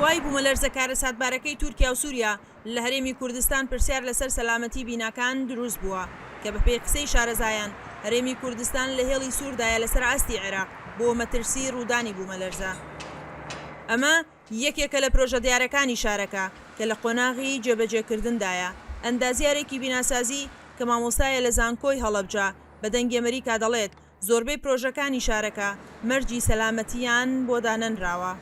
دوای بوومەلەرزەکارە ساتبارەکەی تورکیا و سووریا لە هەرێمی کوردستان پرسیار لەسەر سەلامەتی بیناکان دروست بووە کە بە پێی قسەی شارەزایان هەرێمی کوردستان لە هێڵی سووردایە لەسەر ئاستی عێراق بۆ مەترسی ڕوودانی بوومەلەرزە. ئەمە یەکێکە لە پرۆژە دیارەکانی شارەکە کە لە قۆناغی جێبەجێکردندایە. ئەندازیارێکی بیناسازی کە مامۆستایە لە زانکۆی هەڵەبجا بە دەنگی ئەمریکا دەڵێت زۆربەی پرۆژەکانی شارەکە مەرجی سەلامەتیان بۆ دانەنراوە.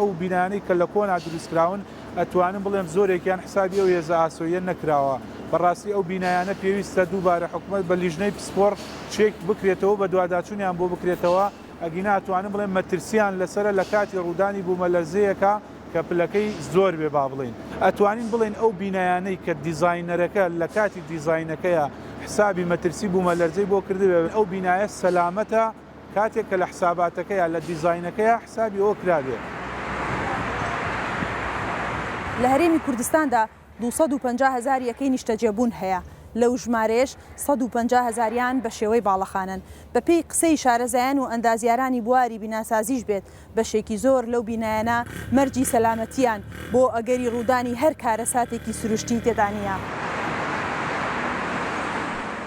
ئەو بینانەی کە لە کۆنا دروستکراون ئەتوانم بڵێم زۆرێکیان حسابی ئەو هێزە ئاسۆیە نەکراوە. بەڕاستی ئەو بینایانە پێویستە دووبارە حکوومەت بە لیژنەی پسپۆڕ چێک بکرێتەوە بە دوواداچوونیان بۆ بکرێتەوە. ئەگینا ئەتوانم بڵێم مەترسیان لەسرە لە کاتی ڕوودانی بوومەلەرزەیەکە کە پلەکەی زۆر بێ با بڵین. ئەتوانین بڵێن ئەو بینایانەی کە دیزاینەرەکە لە کاتی دیزاینەکەیە حسابی مەترسی بوومەلەرزەی بۆ کردبێ ئەو بینایە سەلامەتە کاتێک کە لە حساباتەکەیە لە دیزاینەکەیە حسابی ئەوە کرابێ. لە هەرێمی کوردستاندا 250,000 یەکەی نیشتەجێبوون هەیە. لەو ژمارەیەش 150,000یان بە شێوەی باڵەخانن. بە پێی قسەی شارەزایان و ئەندازیارانی بواری بیناسازیش بێت بەشێکی زۆر لەو بینایانە مەرجی سەلامەتیان بۆ ئەگەری ڕوودانی هەر کارە ساتێکی سروشتی تێدانە.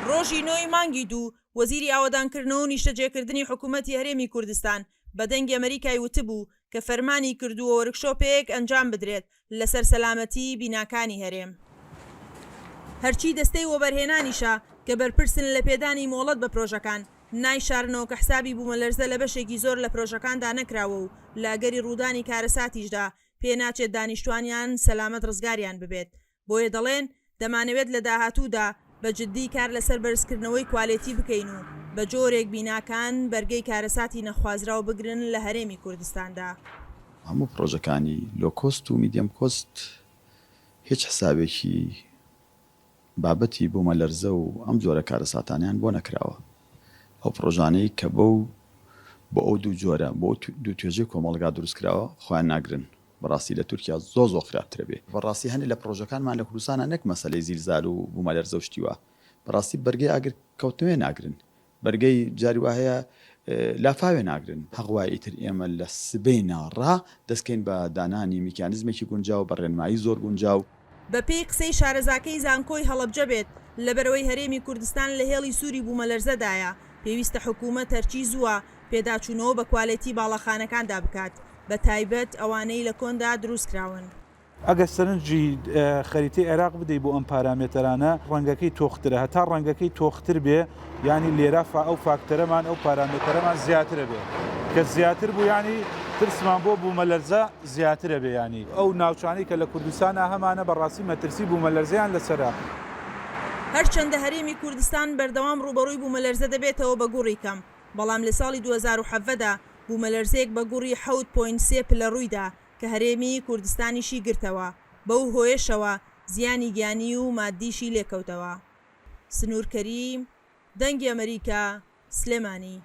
ڕۆژی 9 مانگی دوو وەزیری ئاوەدانکردنەوە و نیشتەجێکردنی حکوومەتی هەرێمی کوردستان بە دەنگی ئەمریکای وتبوو کە فەرمانی کردووە وەرکشۆپێک ئەنجام بدرێت لەسەر سەلامەتی بیناکانی هەرێم. هەرچی دەستەی وەبەرهێنانیشە کە بەرپرسن لە پێدانی مۆڵەت بە پرۆژەکان نایشارنەوە کە حسابی بوومەلەرزە لە بەشێکی زۆر لە پرۆژەکاندا نەکراوە و لە ئەگەری ڕوودانی کارەساتیشدا پێ ناچێت دانیشتوانیان سەلامەت ڕزگاریان ببێت. بۆیە دەڵێن دەمانەوێت لە داهاتوودا بە جددی کار لەسەر بەرزکردنەوەی کواڵێتی بکەین و بە جۆرێک بیناکان بەرگەی کارەساتی نەخوازراو بگرن لە هەرێمی کوردستاندا. هەموو پرۆژەکانی لۆکۆست و میدیەم کۆست هیچ حسابێکی بابەتی بوومەلەرزە و ئەم جۆرە کارەساتانیان بۆ نەکراوە. ئەو پرۆژانەی کە بۆ ئەو دوو جۆرە بۆ دوو توێژەی کۆمەڵگا دروستکراوە خۆیان ناگرن. بەڕاستی لە تورکیا زۆر خراپترە بێ. بەڕاستی هەندێک لە پرۆژەکانمان لە کوردستانە نەک مەسەلەی زیلزال و بوومەلەرزە و شتیوە. بەڕاستی بەرگەی ئاگر کەوتنەوەی ناگرن. بەرگەی جاری وهەیە لافاوێ ناگرن. هەغوای ئیتر ئێمە لە سبەی ناڕا دەستکەین بە دانانی میکانیزمێکی گونجاو بە ڕێنمایی زۆر گونجاو. بە پێی قسەی شارەزاکەی زانکۆی هەڵەبجە بێت لەبەرەوەی هەرێمی کوردستان لە هێڵی سووری بوومەلەرزەدایە پێویستە حکوومەت هەرچی زووە پێداچوونەوە بە کواڵێتی باڵەخانەکاندا بکات بە تایبەت ئەوانەی لە کۆندا دروستکراون. ئەگە سەرنجی خەریتەی عێراق بدەیت بۆ ئەم پارامێتەرانە ڕەنگەکەی تۆخترە هەتا ڕەنگەکەی تۆختر بێ ینی لێرە ئەو فاکتەرەمان ئەو پارامێتەرەمان زیاترە بێ کە زیاتر بوو ینی ترسمان بۆ بوومەلەرزە زیاترە بێ ینی ئەو ناوچانەی کە لە کوردستانە هەمانە بەڕاستی مەترسی بوومەلەرزەیان لەسەرە. هەرچەندە هەرێمی کوردستان بەردەوام ڕوبەڕووی بوومەلەرزە دەبێتەوە بە گوڕی کەم بەڵام لە ساڵی 2017دا بوومەلەرزەیەک بە گوڕی 7.3 پلە ڕوویدا کە هەرێمی کوردستانیشی گرتەوە بەو هۆیشەوە زیانی گیانی و مادیشی لێکەوتەوە. سنوور کەریم، دەنگی ئەمریکا، سلێمانی.